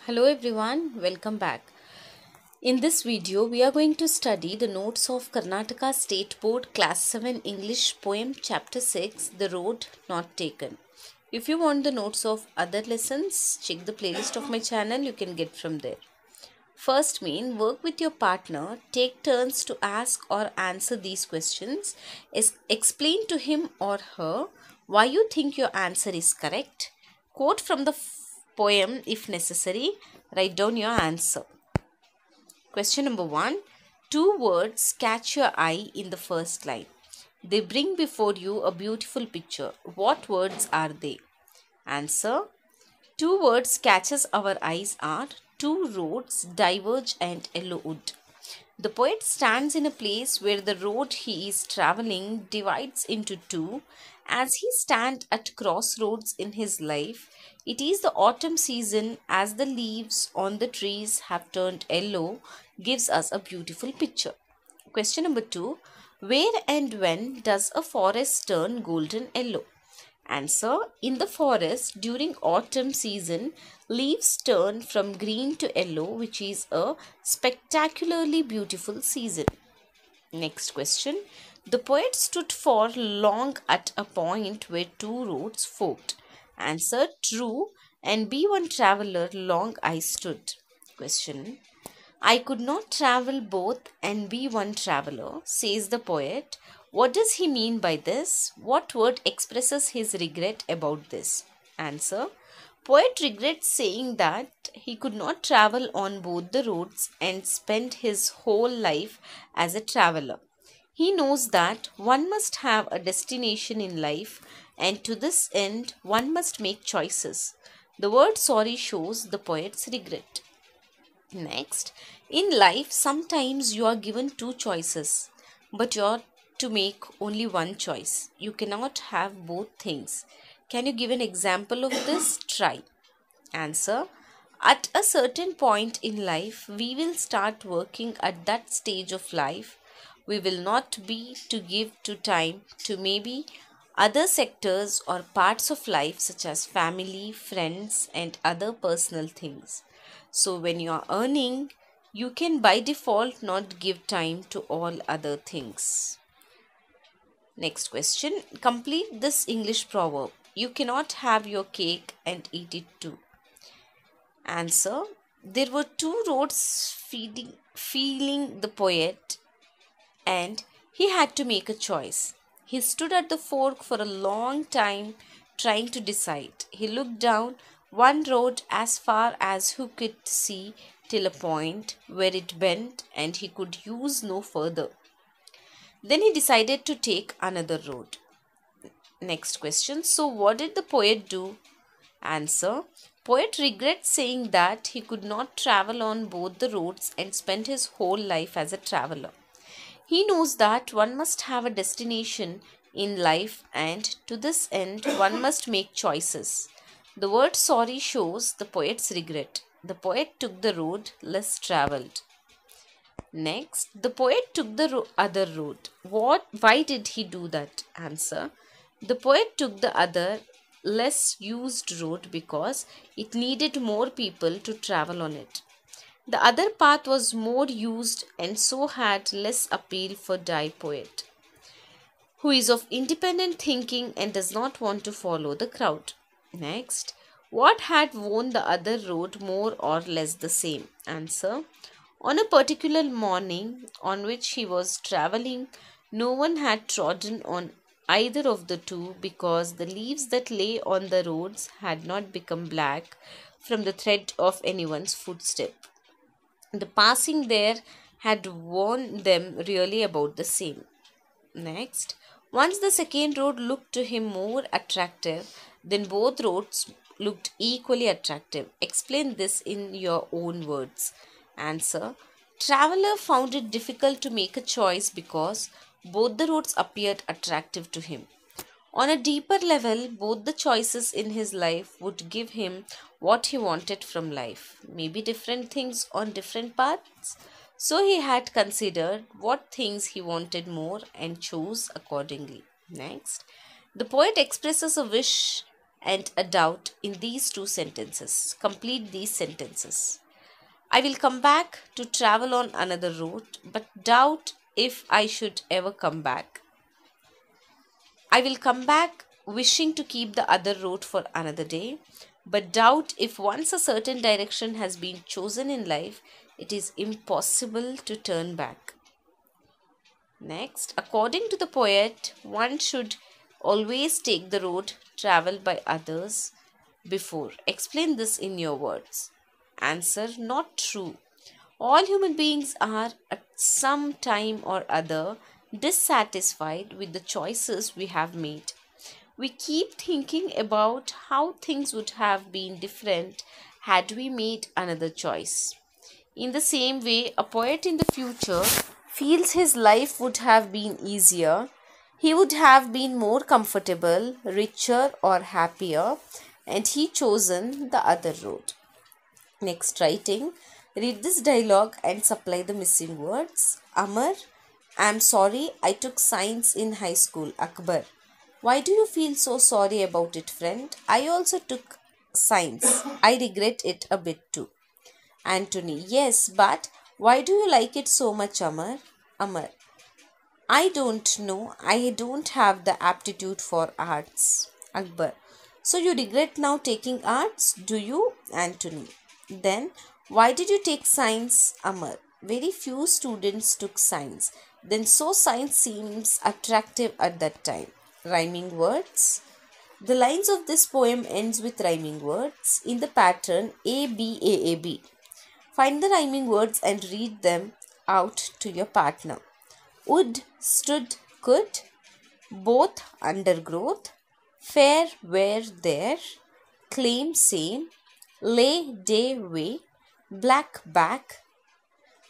Hello everyone, welcome back. In this video, we are going to study the notes of Karnataka State Board Class 7 English Poem Chapter 6, The Road Not Taken. If you want the notes of other lessons, check the playlist of my channel, you can get from there. First main, work with your partner, take turns to ask or answer these questions. Explain to him or her why you think your answer is correct. Quote from the poem if necessary. Write down your answer. Question number 1. Two words catch your eye in the first line. They bring before you a beautiful picture. What words are they? Answer. Two words catches our eyes are two roads diverge and yellow wood. The poet stands in a place where the road he is traveling divides into two. As he stands at crossroads in his life, it is the autumn season as the leaves on the trees have turned yellow, gives us a beautiful picture. Question number 2. Where and when does a forest turn golden yellow? Answer. In the forest during autumn season, leaves turn from green to yellow, which is a spectacularly beautiful season. Next question. The poet stood for long at a point where two roads forked. Answer. True. And be one traveler long I stood. Question. I could not travel both and be one traveler, says the poet. What does he mean by this? What word expresses his regret about this? Answer. Poet regrets saying that he could not travel on both the roads and spend his whole life as a traveler. He knows that one must have a destination in life, and to this end one must make choices. The word sorry shows the poet's regret. Next, in life sometimes you are given two choices, but you are to make only one choice. You cannot have both things. Can you give an example of this? Try. Answer. At a certain point in life, we will start working at that stage of life. We will not be to give to time to maybe other sectors or parts of life such as family, friends, and other personal things. So when you are earning, you can by default not give time to all other things. Next question. Complete this English proverb. You cannot have your cake and eat it too. Answer. There were two roads feeling the poet, and he had to make a choice. He stood at the fork for a long time trying to decide. He looked down one road as far as he could see till a point where it bent and he could use no further. Then he decided to take another road. Next question. So what did the poet do? Answer. Poet regrets saying that he could not travel on both the roads and spent his whole life as a traveler. He knows that one must have a destination in life, and to this end one must make choices. The word sorry shows the poet's regret. The poet took the road less traveled. Next, the poet took the other road. Why did he do that? Answer. The poet took the other less used road because it needed more people to travel on it. The other path was more used and so had less appeal for die poet, who is of independent thinking and does not want to follow the crowd. Next, what had worn the other road more or less the same? Answer. On a particular morning on which he was travelling, no one had trodden on either of the two because the leaves that lay on the roads had not become black from the tread of anyone's footstep. The passing there had worn them really about the same. Next, once the second road looked to him more attractive, then both roads looked equally attractive. Explain this in your own words. Answer. Traveler found it difficult to make a choice because both the roads appeared attractive to him. On a deeper level, both the choices in his life would give him what he wanted from life, maybe different things on different paths. So he had considered what things he wanted more and chose accordingly. Next, the poet expresses a wish and a doubt in these two sentences. Complete these sentences. I will come back to travel on another route, but doubt if I should ever come back. I will come back wishing to keep the other route for another day, but doubt if once a certain direction has been chosen in life, it is impossible to turn back. Next, according to the poet, one should always take the road traveled by others before. Explain this in your words. Answer: not true. All human beings are at some time or other dissatisfied with the choices we have made. We keep thinking about how things would have been different had we made another choice. In the same way, a poet in the future feels his life would have been easier, he would have been more comfortable, richer, or happier, and he chosen the other road. Next writing. Read this dialogue and supply the missing words. Amar: I'm sorry I took science in high school. Akbar: why do you feel so sorry about it, friend? I also took science. I regret it a bit too. Anthony: yes, but why do you like it so much, Amar? Amar: I don't know. I don't have the aptitude for arts. Akbar: so you regret now taking arts, do you? Anthony: then why did you take science? Amar: very few students took science. Then so science seems attractive at that time. Rhyming words. The lines of this poem ends with rhyming words in the pattern A B A A B. Find the rhyming words and read them out to your partner. Would, stood, could, both, undergrowth, fair, were, there, claim, same, lay, day, way, black, back,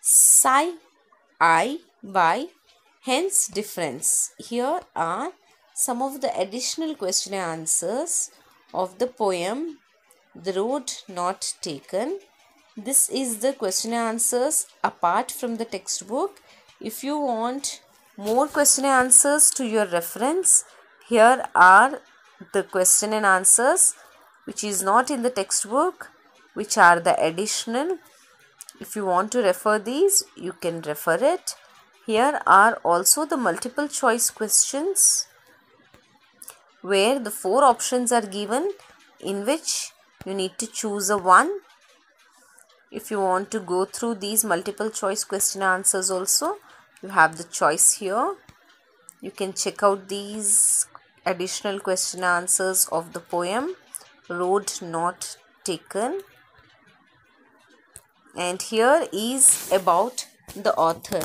sigh, I, by, hence, difference. Here are some of the additional question and answers of the poem The Road Not Taken. This is the question and answers apart from the textbook. If you want more question and answers to your reference, here are the question and answers which is not in the textbook, which are the additional. If you want to refer these, you can refer it. Here are also the multiple choice questions where the 4 options are given in which you need to choose a one. If you want to go through these multiple choice question answers also, you have the choice here. You can check out these additional question answers of the poem Road Not Taken. And here is about the author.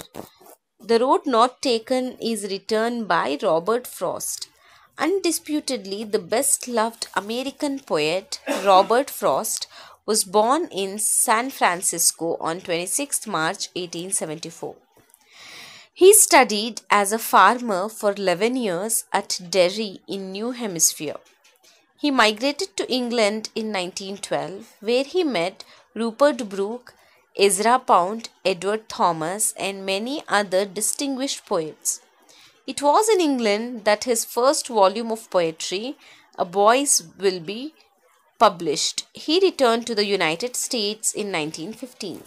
The Road Not Taken is written by Robert Frost. Undisputedly the best loved American poet, Robert Frost, was born in San Francisco on 26 March 1874. He studied as a farmer for 11 years at Derry in New Hampshire. He migrated to England in 1912, where he met Rupert Brooke, Ezra Pound, Edward Thomas, and many other distinguished poets. It was in England that his first volume of poetry, A Boy's Will Be, published. He returned to the United States in 1915.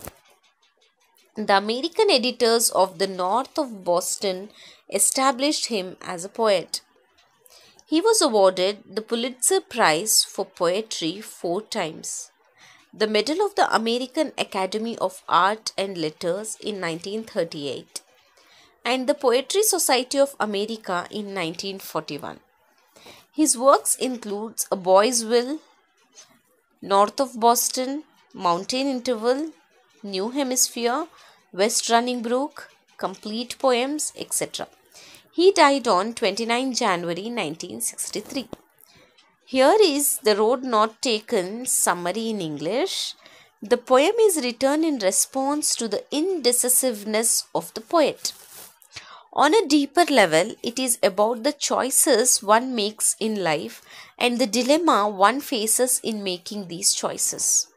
The American editors of the North of Boston established him as a poet. He was awarded the Pulitzer Prize for Poetry 4 times, the Medal of the American Academy of Art and Letters in 1938, and the Poetry Society of America in 1941. His works include A Boy's Will, North of Boston, Mountain Interval, New Hampshire, West Running Brook, Complete Poems, etc. He died on 29 January 1963. Here is The Road Not Taken summary in English. The poem is written in response to the indecisiveness of the poet. On a deeper level, it is about the choices one makes in life and the dilemma one faces in making these choices.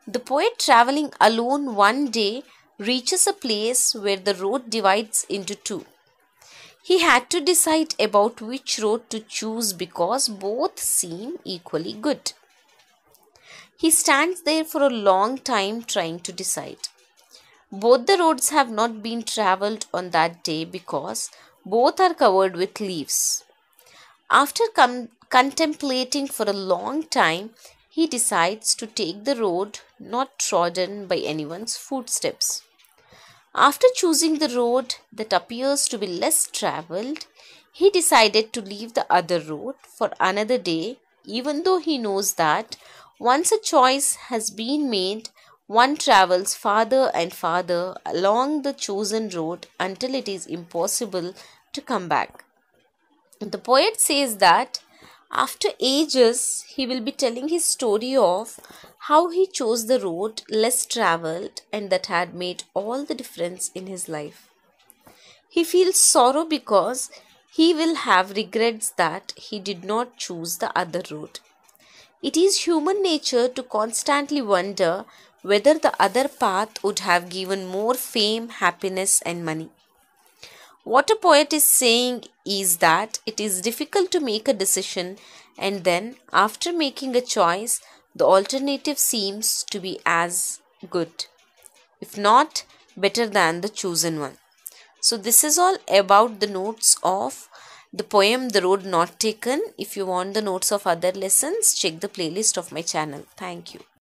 The poet, traveling alone one day, reaches a place where the road divides into two. He had to decide about which road to choose because both seem equally good. He stands there for a long time trying to decide. Both the roads have not been traveled on that day because both are covered with leaves. After contemplating for a long time, he decides to take the road not trodden by anyone's footsteps. After choosing the road that appears to be less traveled, he decided to leave the other road for another day, even though he knows that once a choice has been made, one travels farther and farther along the chosen road until it is impossible to come back. The poet says that after ages he will be telling his story of how he chose the road less traveled and that had made all the difference in his life. He feels sorrow because he will have regrets that he did not choose the other road. It is human nature to constantly wonder whether the other path would have given more fame, happiness, and money. What a poet is saying is that it is difficult to make a decision, and then, after making a choice, the alternative seems to be as good, if not better than the chosen one. So, this is all about the notes of the poem The Road Not Taken. If you want the notes of other lessons, check the playlist of my channel. Thank you.